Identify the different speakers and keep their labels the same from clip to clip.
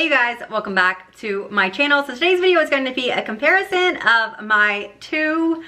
Speaker 1: Hey you guys, welcome back to my channel. So today's video is going to be a comparison of my two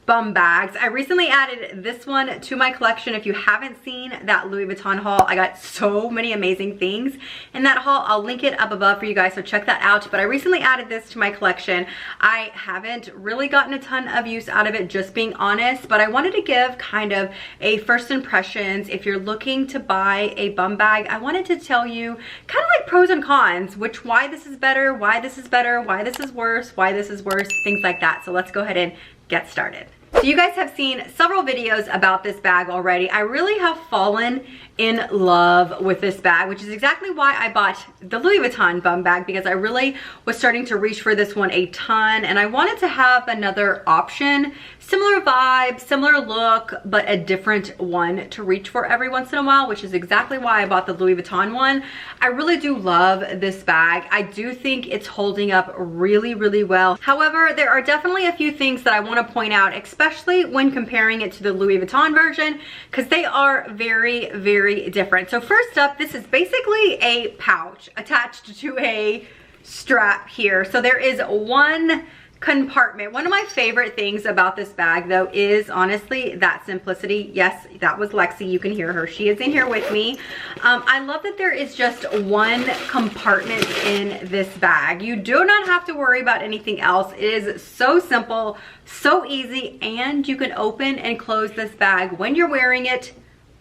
Speaker 1: bum bags. I recently added this one to my collection. If you haven't seen that Louis Vuitton haul, I got so many amazing things in that haul. I'll link it up above for you guys, so check that out. But I recently added this to my collection. I haven't really gotten a ton of use out of it, just being honest, but I wanted to give kind of a first impressions. If you're looking to buy a bum bag, I wanted to tell you kind of like pros and cons, why this is better, why this is better, why this is worse, why this is worse, things like that. So let's go ahead and get started. So you guys have seen several videos about this bag already. I really have fallen in love with this bag, which is exactly why I bought the Louis Vuitton bum bag, because I really was starting to reach for this one a ton, and I wanted to have another option, similar vibe, similar look, but a different one to reach for every once in a while, which is exactly why I bought the Louis Vuitton one. I really do love this bag. I do think it's holding up really, really well. However, there are definitely a few things that I want to point out, especially when comparing it to the Louis Vuitton version, because they are very, very different. So first up, this is basically a pouch attached to a strap here. So there is one compartment. One of my favorite things about this bag though is honestly that simplicity. Yes, that was Lexi, you can hear her, she is in here with me. I love that there is just one compartment in this bag. You do not have to worry about anything else. It is so simple, so easy, and you can open and close this bag when you're wearing it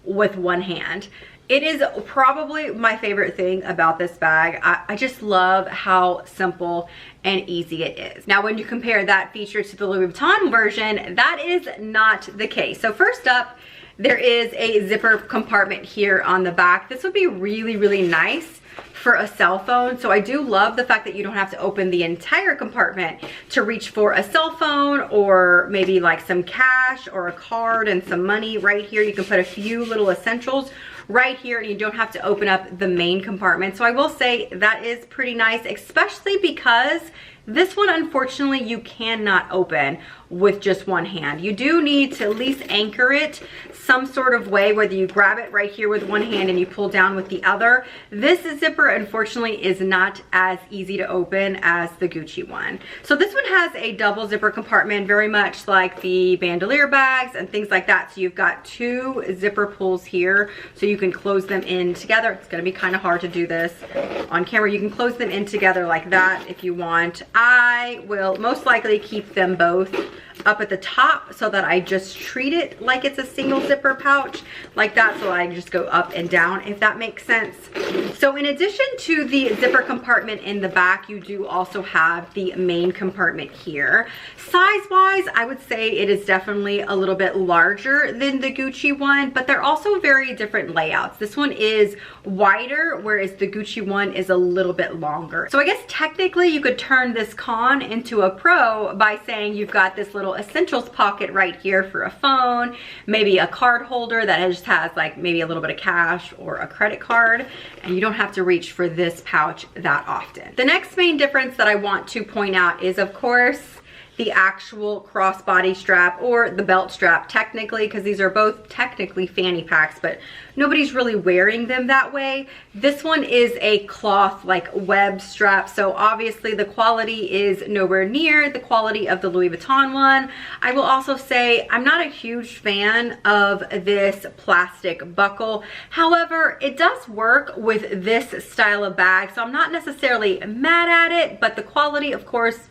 Speaker 1: with one hand. It is probably my favorite thing about this bag. I just love how simple and easy it is. Now, when you compare that feature to the Louis Vuitton version, that is not the case. So first up, there is a zipper compartment here on the back. This would be really, really nice for a cell phone. So I do love the fact that you don't have to open the entire compartment to reach for a cell phone, or maybe like some cash or a card and some money. Right here you can put a few little essentials right here, and you don't have to open up the main compartment. So I will say that is pretty nice, especially because this one, unfortunately, you cannot open with just one hand. You do need to at least anchor it some sort of way, whether you grab it right here with one hand and you pull down with the other. This zipper, unfortunately, is not as easy to open as the Gucci one. So this one has a double zipper compartment, very much like the bandolier bags and things like that. So you've got two zipper pulls here, so you can close them in together. It's gonna be kind of hard to do this on camera. You can close them in together like that if you want. I will most likely keep them both up at the top so that I just treat it like it's a single zipper pouch like that, so I just go up and down, if that makes sense. So in addition to the zipper compartment in the back, you do also have the main compartment here. Size wise, I would say it is definitely a little bit larger than the Gucci one, but they're also very different layouts. This one is wider, whereas the Gucci one is a little bit longer. So I guess technically you could turn this con into a pro by saying you've got this little essentials pocket right here for a phone, maybe a card holder that just has like maybe a little bit of cash or a credit card, and you don't have to reach for this pouch that often. The next main difference that I want to point out is, of course, the actual crossbody strap, or the belt strap technically, because these are both technically fanny packs, but nobody's really wearing them that way. This one is a cloth like web strap, so obviously the quality is nowhere near the quality of the Louis Vuitton one. I will also say I'm not a huge fan of this plastic buckle. However, it does work with this style of bag, so I'm not necessarily mad at it, but the quality, of course,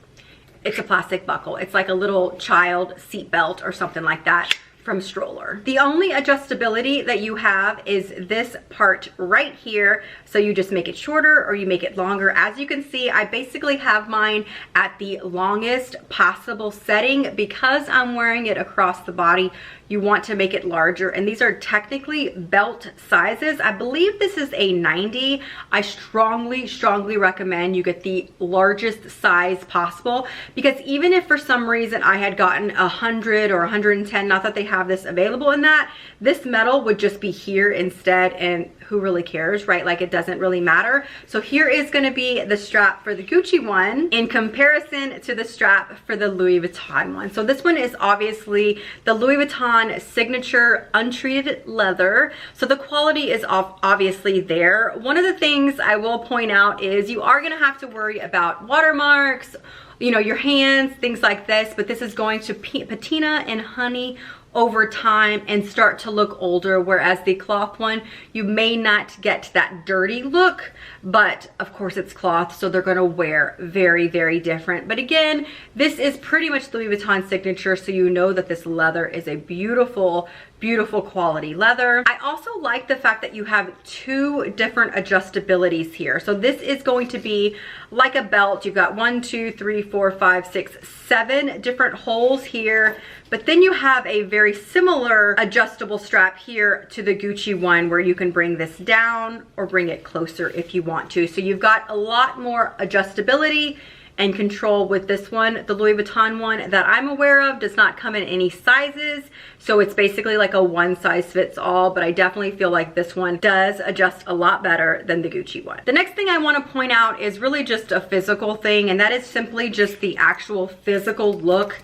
Speaker 1: it's a plastic buckle. It's like a little child seat belt or something like that from Stroller. The only adjustability that you have is this part right here. So you just make it shorter or you make it longer. As you can see, I basically have mine at the longest possible setting. Because I'm wearing it across the body, you want to make it larger, and these are technically belt sizes. I believe this is a 90. I strongly recommend you get the largest size possible, because even if for some reason I had gotten 100 or 110, not that they have this available in that, this metal would just be here instead, and who really cares, right? Like, it doesn't really matter. So here is going to be the strap for the Gucci one in comparison to the strap for the Louis Vuitton one. So this one is obviously the Louis Vuitton signature untreated leather. So the quality is obviously there. One of the things I will point out is you are going to have to worry about watermarks, you know, your hands, things like this, but this is going to patina and honey over time and start to look older, whereas the cloth one, you may not get that dirty look, but of course it's cloth, so they're gonna wear very, very different. But again, this is pretty much Louis Vuitton signature, so you know that this leather is a beautiful, beautiful quality leather. I also like the fact that you have two different adjustabilities here. So this is going to be like a belt. You've got 1, 2, 3, 4, 5, 6, 7 different holes here, but then you have a very similar adjustable strap here to the Gucci one where you can bring this down or bring it closer if you want to. So you've got a lot more adjustability and control with this one. The Louis Vuitton one that I'm aware of does not come in any sizes, so it's basically like a one size fits all, but I definitely feel like this one does adjust a lot better than the Gucci one. The next thing I want to point out is really just a physical thing, and that is simply just the actual physical look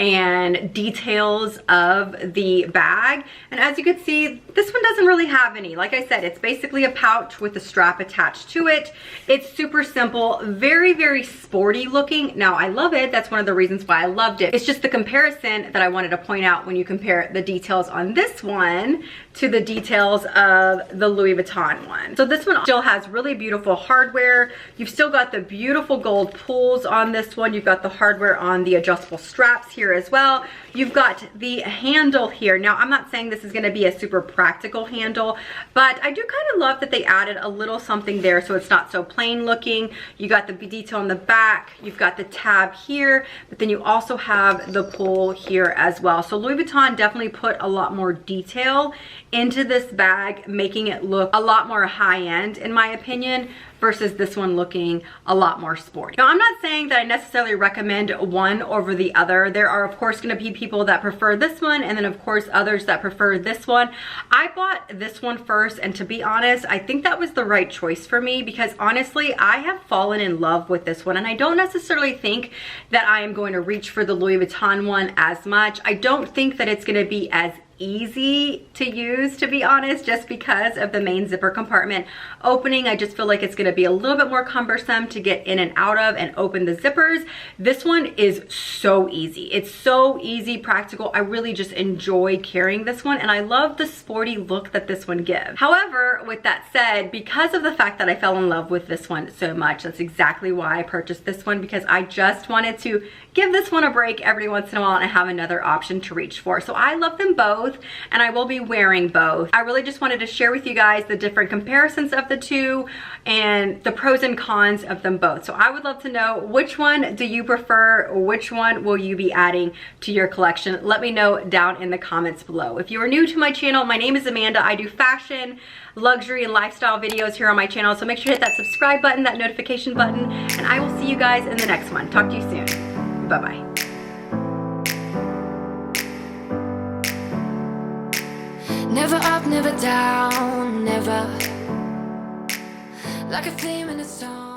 Speaker 1: and details of the bag. And as you can see, this one doesn't really have any. Like I said, it's basically a pouch with a strap attached to it. It's super simple, very, very sporty looking. Now, I love it. That's one of the reasons why I loved it. It's just the comparison that I wanted to point out when you compare the details on this one to the details of the Louis Vuitton one. So this one still has really beautiful hardware. You've still got the beautiful gold pulls on this one. You've got the hardware on the adjustable straps here as well. You've got the handle here. Now, I'm not saying this is gonna be a super practical handle, but I do kind of love that they added a little something there so it's not so plain looking. You got the detail on the back, you've got the tab here, but then you also have the pull here as well. So Louis Vuitton definitely put a lot more detail into this bag, making it look a lot more high-end in my opinion, versus this one looking a lot more sporty. Now, I'm not saying that I necessarily recommend one over the other. There are, of course, going to be people that prefer this one, and then, of course, others that prefer this one. I bought this one first, and to be honest, I think that was the right choice for me because, honestly, I have fallen in love with this one, and I don't necessarily think that I am going to reach for the Louis Vuitton one as much. I don't think that it's going to be as easy to use, to be honest, just because of the main zipper compartment opening. I just feel like it's going to be a little bit more cumbersome to get in and out of and open the zippers. This one is so easy. It's so easy, practical. I really just enjoy carrying this one, and I love the sporty look that this one gives. However, with that said, because of the fact that I fell in love with this one so much, that's exactly why I purchased this one, because I just wanted to give this one a break every once in a while and have another option to reach for. So I love them both, and I will be wearing both. I really just wanted to share with you guys the different comparisons of the two and the pros and cons of them both. So I would love to know, which one do you prefer? Which one will you be adding to your collection? Let me know down in the comments below. If you are new to my channel, my name is Amanda. I do fashion, luxury, and lifestyle videos here on my channel. So make sure to hit that subscribe button, that notification button, and I will see you guys in the next one. Talk to you soon. Bye-bye.
Speaker 2: Never up, never down, never like a theme in a song.